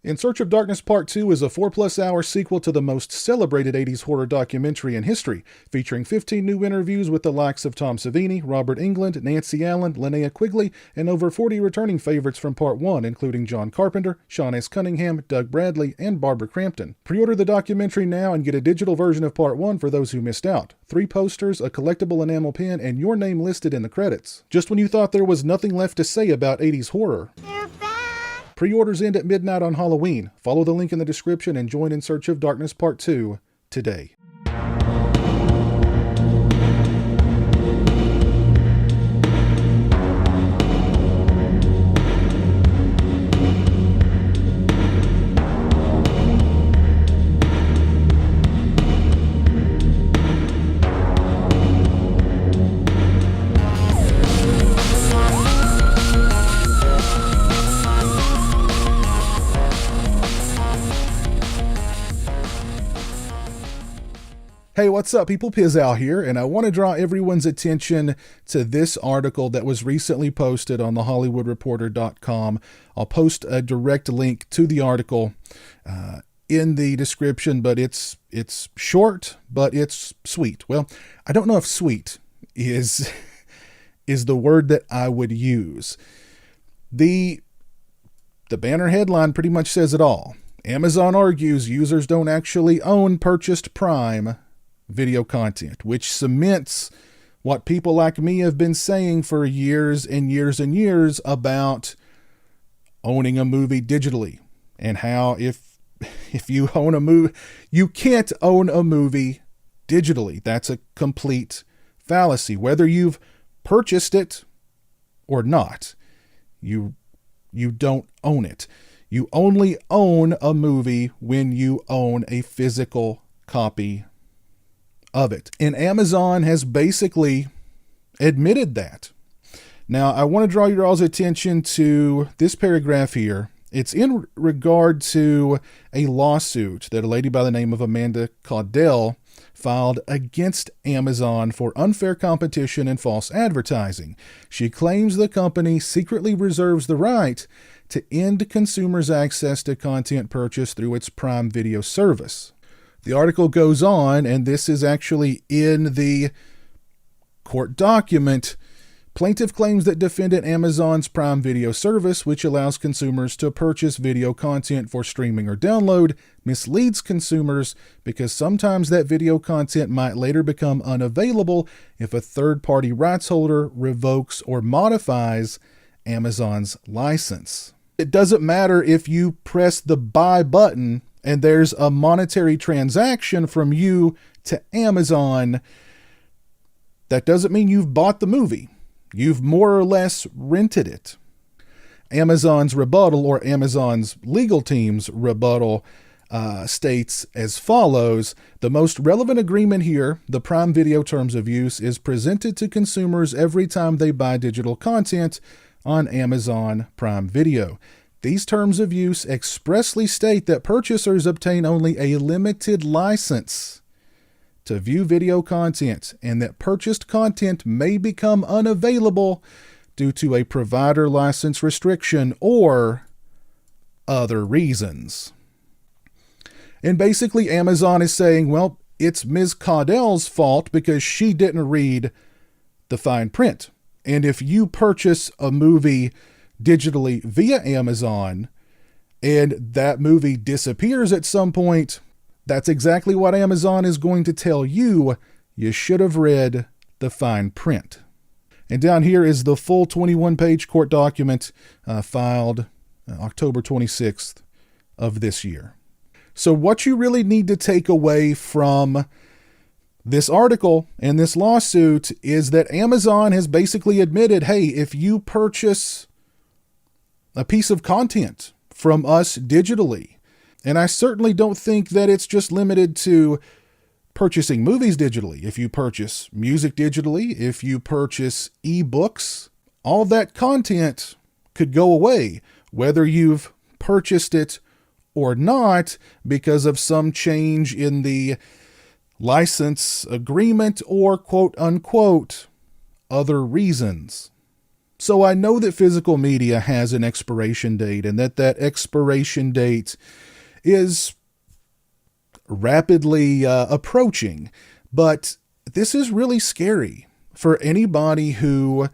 In Search of Darkness Part 2 is a 4+ hour sequel to the most celebrated 80s horror documentary in history, featuring 15 new interviews with the likes of Tom Savini, Robert Englund, Nancy Allen, Linnea Quigley, and over 40 returning favorites from Part 1, including John Carpenter, Sean S. Cunningham, Doug Bradley, and Barbara Crampton. Pre-order the documentary now and get a digital version of Part 1 for those who missed out. 3 posters, a collectible enamel pin, and your name listed in the credits. Just when you thought there was nothing left to say about 80s horror. Pre-orders end at midnight on Halloween. Follow the link in the description and join In Search of Darkness Part 2 today. Hey, what's up, people? pizowell here, and I want to draw everyone's attention to this article that was recently posted on thehollywoodreporter.com. I'll post a direct link to the article in the description, but it's short, but it's sweet. Well, I don't know if sweet is the word that I would use. The banner headline pretty much says it all. Amazon argues users don't actually own purchased Prime video content, which cements what people like me have been saying for years and years and years about owning a movie digitally, and how if you own a movie, you can't own a movie digitally. That's a complete fallacy. Whether you've purchased it or not, you don't own it. You only own a movie when you own a physical copy of it. And Amazon has basically admitted that. Now, I want to draw your all's attention to this paragraph here. It's in regard to a lawsuit that a lady by the name of Amanda Caudell filed against Amazon for unfair competition and false advertising. She claims the company secretly reserves the right to end consumers' access to content purchased through its Prime Video service. The article goes on, and this is actually in the court document. Plaintiff claims that defendant Amazon's Prime Video service, which allows consumers to purchase video content for streaming or download, misleads consumers because sometimes that video content might later become unavailable if a third-party rights holder revokes or modifies Amazon's license. It doesn't matter if you press the buy button and there's a monetary transaction from you to Amazon. That doesn't mean you've bought the movie. You've more or less rented it. Amazon's rebuttal, or Amazon's legal team's rebuttal, states as follows: the most relevant agreement here, the Prime Video Terms of Use, is presented to consumers every time they buy digital content on Amazon Prime Video. These terms of use expressly state that purchasers obtain only a limited license to view video content, and that purchased content may become unavailable due to a provider license restriction or other reasons. And basically Amazon is saying, well, it's Ms. Caudell's fault because she didn't read the fine print. And if you purchase a movie digitally via Amazon and that movie disappears at some point, that's exactly what Amazon is going to tell you. You should have read the fine print. And down here is the full 21-page court document filed October 26th of this year. So what you really need to take away from this article and this lawsuit is that Amazon has basically admitted, hey, if you purchase a piece of content from us digitally, and I certainly don't think that it's just limited to purchasing movies digitally. If you purchase music digitally, if you purchase ebooks, all that content could go away, whether you've purchased it or not, because of some change in the license agreement or quote unquote other reasons. So I know that physical media has an expiration date, and that expiration date is rapidly approaching. But this is really scary for anybody who,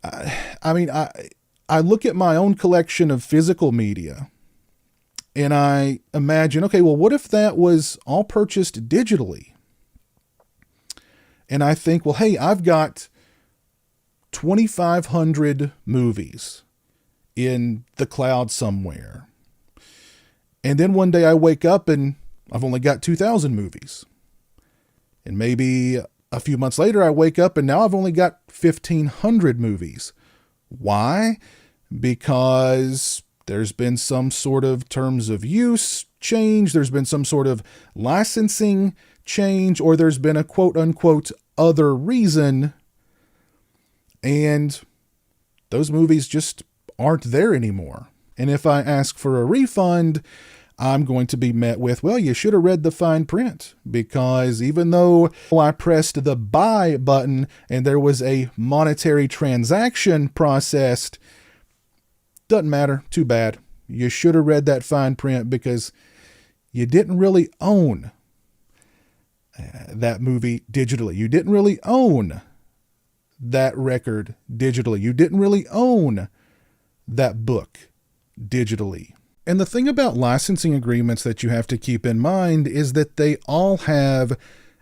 I look at my own collection of physical media and I imagine, okay, well, what if that was all purchased digitally? And I think, well, hey, I've got 2,500 movies in the cloud somewhere. And then one day I wake up and I've only got 2,000 movies. And maybe a few months later I wake up and now I've only got 1,500 movies. Why? Because there's been some sort of terms of use change, there's been some sort of licensing change, or there's been a quote unquote other reason, and those movies just aren't there anymore. And if I ask for a refund, I'm going to be met with, well, you should have read the fine print, because even though I pressed the buy button and there was a monetary transaction processed, doesn't matter, too bad. You should have read that fine print because you didn't really own that movie digitally. You didn't really own that record digitally. You didn't really own that book digitally. And the thing about licensing agreements that you have to keep in mind is that they all have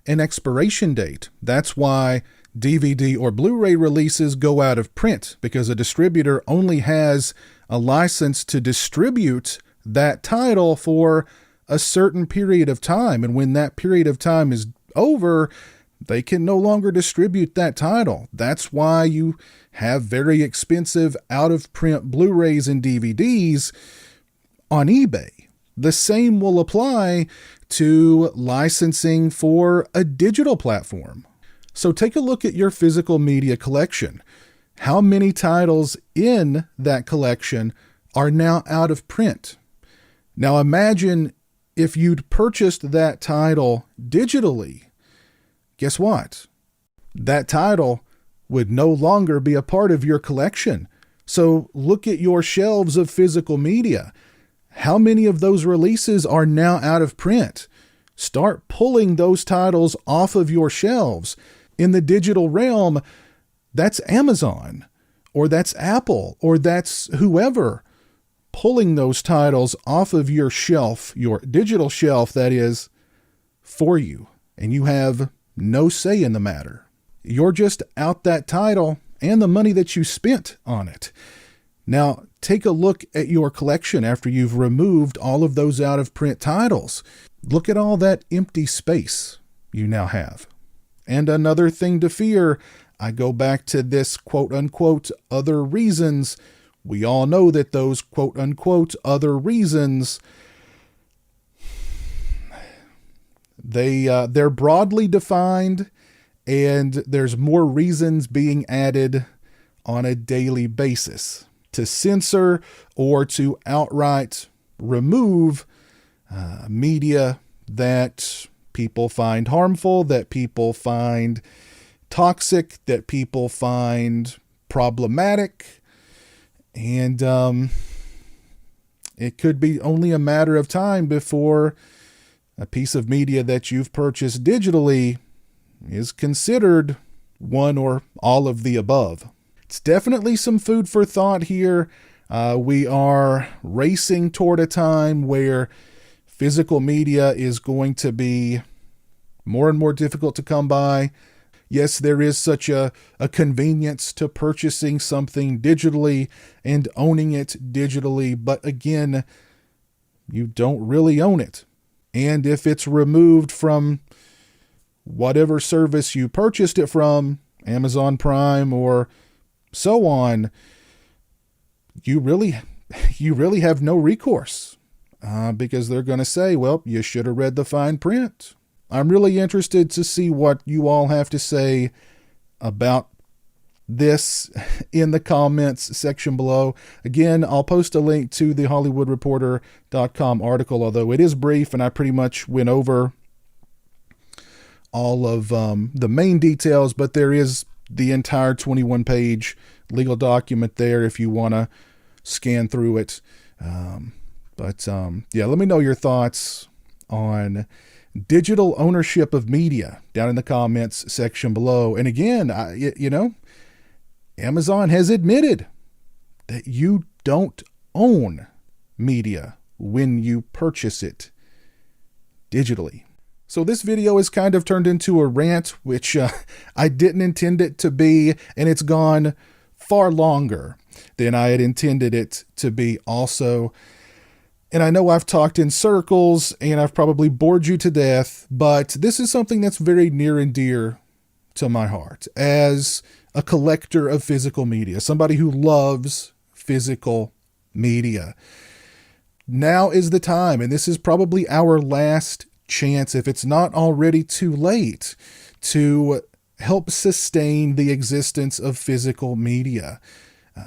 an expiration date. That's why DVD or Blu-ray releases go out of print, because a distributor only has a license to distribute that title for a certain period of time. And when that period of time is over, they can no longer distribute that title. That's why you have very expensive out-of-print Blu-rays and DVDs on eBay. The same will apply to licensing for a digital platform. So take a look at your physical media collection. How many titles in that collection are now out of print? Now imagine if you'd purchased that title digitally. Guess what? That title would no longer be a part of your collection. So look at your shelves of physical media. How many of those releases are now out of print? Start pulling those titles off of your shelves. In the digital realm, that's Amazon, or that's Apple, or that's whoever pulling those titles off of your shelf, your digital shelf, that is, for you. And you have no say in the matter. You're just out that title and the money that you spent on it. Now, take a look at your collection after you've removed all of those out-of-print titles. Look at all that empty space you now have. And another thing to fear, I go back to this quote-unquote other reasons. We all know that those quote-unquote other reasons, they're broadly defined, and there's more reasons being added on a daily basis to censor or to outright remove media that people find harmful, that people find toxic, that people find problematic. And it could be only a matter of time before a piece of media that you've purchased digitally is considered one or all of the above. It's definitely some food for thought here. We are racing toward a time where physical media is going to be more and more difficult to come by. Yes, there is such a convenience to purchasing something digitally and owning it digitally, but again, you don't really own it. And if it's removed from whatever service you purchased it from, Amazon Prime or so on, you really have no recourse because they're going to say, well, you should have read the fine print. I'm really interested to see what you all have to say about this in the comments section below. Again, I'll post a link to the HollywoodReporter.com article, although it is brief and I pretty much went over all of the main details, but there is the entire 21-page legal document there if you want to scan through it. Yeah, let me know your thoughts on digital ownership of media down in the comments section below. And again, Amazon has admitted that you don't own media when you purchase it digitally. So this video has kind of turned into a rant, which I didn't intend it to be, and it's gone far longer than I had intended it to be also. And I know I've talked in circles and I've probably bored you to death, but this is something that's very near and dear to my heart as a collector of physical media, somebody who loves physical media. Now is the time, and this is probably our last chance, if it's not already too late, to help sustain the existence of physical media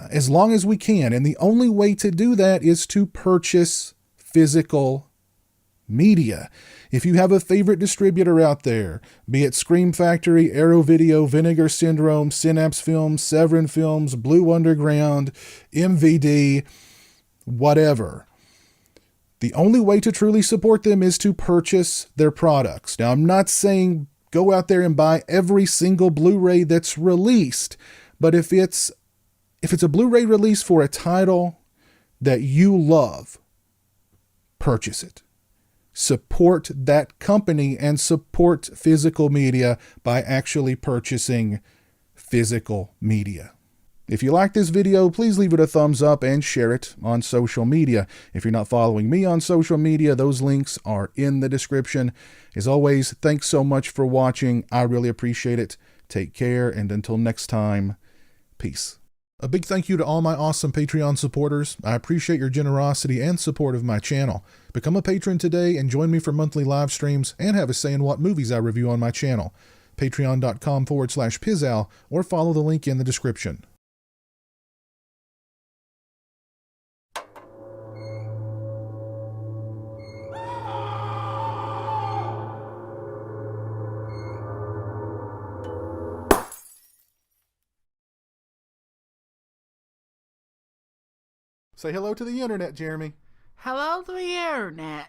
as long as we can. And the only way to do that is to purchase physical media. If you have a favorite distributor out there, be it Scream Factory, Arrow Video, Vinegar Syndrome, Synapse Films, Severin Films, Blue Underground, MVD, whatever, the only way to truly support them is to purchase their products. Now, I'm not saying go out there and buy every single Blu-ray that's released, but if it's a Blu-ray release for a title that you love, purchase it. Support that company and support physical media by actually purchasing physical media. If you like this video, please leave it a thumbs up and share it on social media. If you're not following me on social media, those links are in the description. As always, thanks so much for watching. I really appreciate it. Take care, and until next time, peace. A big thank you to all my awesome Patreon supporters. I appreciate your generosity and support of my channel. Become a patron today and join me for monthly live streams and have a say in what movies I review on my channel. Patreon.com/pizowell or follow the link in the description. Say hello to the internet, Jeremy. Hello to the internet.